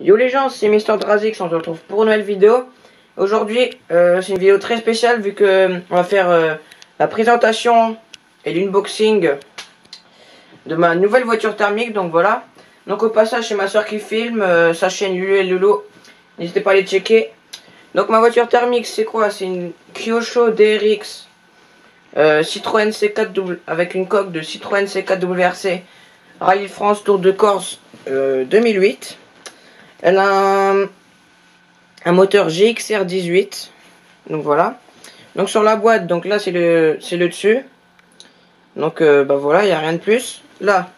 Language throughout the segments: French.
Yo les gens, c'est Mister Drazix, on se retrouve pour une nouvelle vidéo. Aujourd'hui, c'est une vidéo très spéciale vu que on va faire la présentation et l'unboxing de ma nouvelle voiture thermique. Donc voilà. Donc au passage, c'est ma soeur qui filme, sa chaîne Lulu et Lolo. N'hésitez pas à les checker. Donc ma voiture thermique, c'est quoi? C'est une Kyosho DRX Citroën C4 avec une coque de Citroën C4 WRC Rallye France Tour de Corse 2008. Elle a un moteur GXR 18. Donc voilà. Donc sur la boîte, donc là c'est le dessus. Donc bah voilà, il n'y a rien de plus. Là,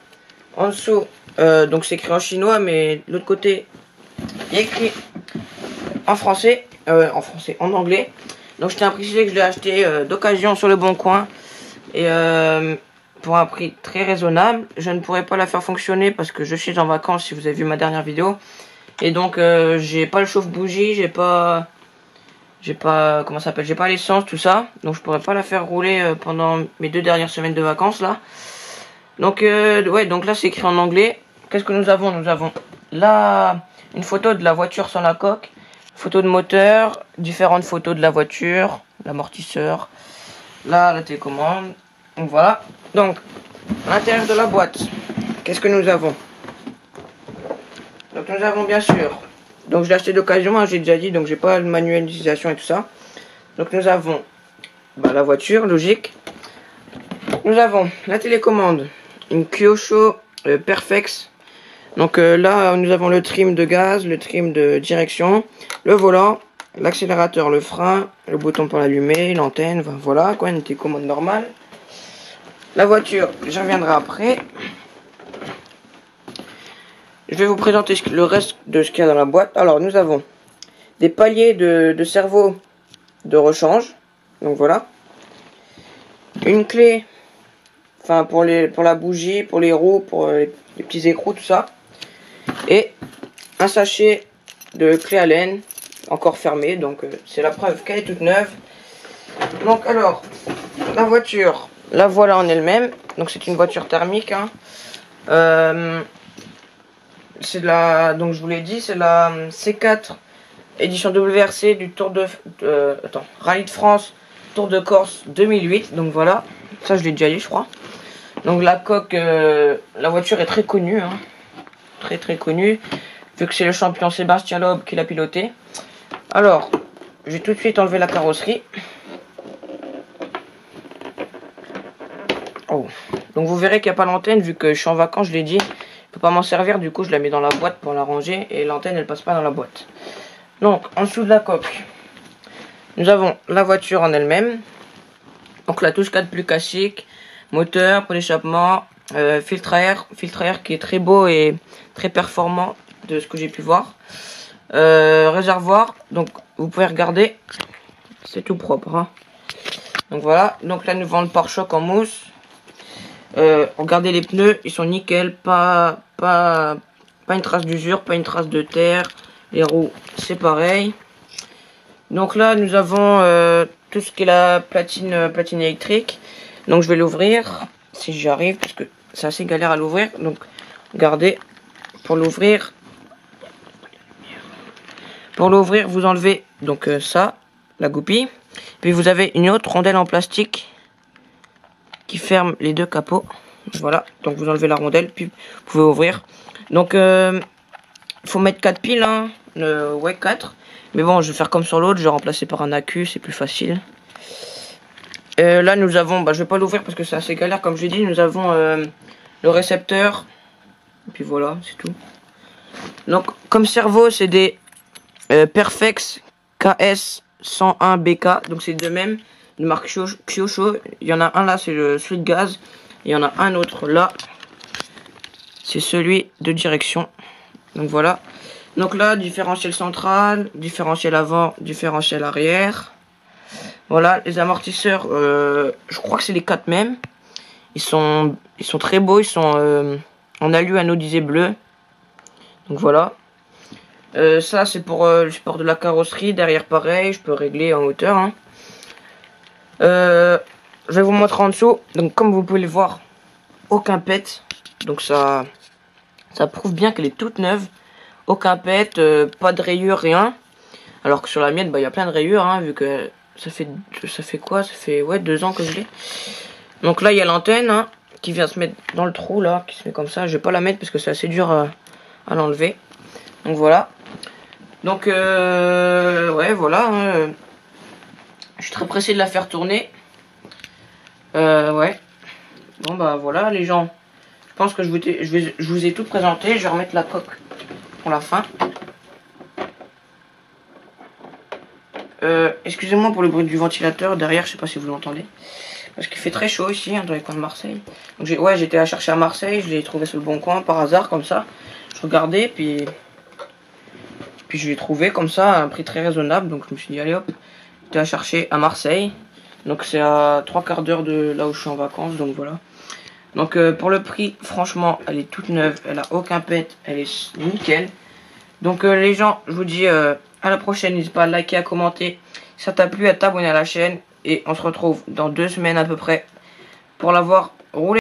en dessous, donc c'est écrit en chinois, mais de l'autre côté, il y a écrit en français, en anglais. Donc je tiens à préciser que je l'ai acheté d'occasion sur le Bon Coin. Et pour un prix très raisonnable. Je ne pourrais pas la faire fonctionner parce que je suis en vacances, si vous avez vu ma dernière vidéo. Et donc j'ai pas le chauffe-bougie, j'ai pas comment ça s'appelle, j'ai pas l'essence, tout ça. Donc je pourrais pas la faire rouler pendant mes 2 dernières semaines de vacances là. Donc ouais, donc là c'est écrit en anglais. Qu'est-ce que nous avons? Nous avons là une photo de la voiture sans la coque, photo de moteur, différentes photos de la voiture, l'amortisseur, là la télécommande. Donc voilà. Donc à l'intérieur de la boîte, qu'est-ce que nous avons? Donc nous avons bien sûr, donc je l'ai acheté d'occasion, hein, j'ai déjà dit, donc j'ai pas le manuel d'utilisation et tout ça. Donc nous avons la voiture, logique. Nous avons la télécommande, une Kyosho Perfex. Donc là nous avons le trim de gaz, le trim de direction, le volant, l'accélérateur, le frein, le bouton pour l'allumer, l'antenne, voilà quoi, une télécommande normale. La voiture, j'y reviendrai après. Je vais vous présenter le reste de ce qu'il y a dans la boîte. Alors, nous avons des paliers de cerveau de rechange. Donc voilà. Une clé, enfin pour la bougie, pour les roues, pour les petits écrous, tout ça. Et un sachet de clé Allen, encore fermé. Donc c'est la preuve qu'elle est toute neuve. Donc alors, la voiture, la voilà en elle-même. Donc c'est une voiture thermique. Hein. C'est la, donc je vous l'ai dit, c'est la C4 édition WRC du Tour de Rallye de France Tour de Corse 2008. Donc voilà, ça je l'ai déjà dit je crois. Donc la coque, la voiture est très connue, hein, très connue, vu que c'est le champion Sébastien Loeb qui l'a piloté. Alors, je vais tout de suite enlever la carrosserie. Oh. Donc vous verrez qu'il n'y a pas l'antenne, vu que je suis en vacances, je l'ai dit. Je peux pas m'en servir, du coup je la mets dans la boîte pour la ranger et l'antenne elle passe pas dans la boîte. Donc en dessous de la coque, nous avons la voiture en elle-même. Donc la touche 4 plus classique, moteur pour l'échappement, filtre à air qui est très beau et très performant de ce que j'ai pu voir. Réservoir, donc vous pouvez regarder, c'est tout propre. Hein. Donc voilà, donc là nous avons le pare-choc en mousse. Regardez les pneus, ils sont nickel, pas une trace d'usure, pas une trace de terre. Les roues, c'est pareil. Donc là, nous avons tout ce qui est la platine électrique. Donc je vais l'ouvrir, si j'y arrive, parce que c'est assez galère à l'ouvrir. Donc regardez, pour l'ouvrir, vous enlevez donc ça, la goupille. Puis vous avez une autre rondelle en plastique qui ferme les 2 capots. Voilà, donc vous enlevez la rondelle, puis vous pouvez ouvrir. Donc il faut mettre 4 piles, hein. Ouais, 4. Mais bon, je vais faire comme sur l'autre, je vais remplacer par un accu, c'est plus facile. Là nous avons, je vais pas l'ouvrir parce que c'est assez galère, comme je l'ai dit. Nous avons le récepteur, et puis voilà, c'est tout. Donc comme cerveau, c'est des Perfex KS 101 BK, donc c'est de même de marque Kyosho. Il y en a un là, c'est le celui de gaz. Il y en a un autre là, c'est celui de direction. Donc voilà. Donc là, différentiel central, différentiel avant, différentiel arrière. Voilà, les amortisseurs, je crois que c'est les 4 mêmes. Ils sont très beaux, ils sont en alu anodisé bleu. Donc voilà. Ça c'est pour le support de la carrosserie. Derrière pareil, je peux régler en hauteur. Hein. Je vais vous montrer en dessous. Donc comme vous pouvez le voir, aucun pet. Donc ça prouve bien qu'elle est toute neuve. aucun pet, pas de rayures, rien. Alors que sur la mienne, bah il y a plein de rayures, hein, vu que ça fait quoi? Ça fait ouais 2 ans que je l'ai. Donc là il y a l'antenne, hein, qui vient se mettre dans le trou là, qui se met comme ça. Je vais pas la mettre parce que c'est assez dur à l'enlever. Donc voilà. Donc ouais voilà. Hein, je suis très pressé de la faire tourner. Ouais. Bon bah voilà les gens. Je pense que je vous ai tout présenté. Je vais remettre la coque pour la fin. Excusez-moi pour le bruit du ventilateur derrière, je sais pas si vous l'entendez. Parce qu'il fait très chaud ici, hein, dans les coins de Marseille. Donc j'étais à chercher à Marseille, je l'ai trouvé sur le bon coin par hasard comme ça. Je regardais puis je l'ai trouvé comme ça à un prix très raisonnable. Donc je me suis dit allez hop, j'étais à chercher à Marseille. Donc c'est à 3/4 d'heure de là où je suis en vacances, donc voilà. Donc pour le prix, franchement, elle est toute neuve, elle a aucun pet, elle est nickel. Donc les gens, je vous dis à la prochaine, n'hésitez pas à liker, à commenter. Si ça t'a plu, à t'abonner à la chaîne. Et on se retrouve dans 2 semaines à peu près pour l'avoir roulé.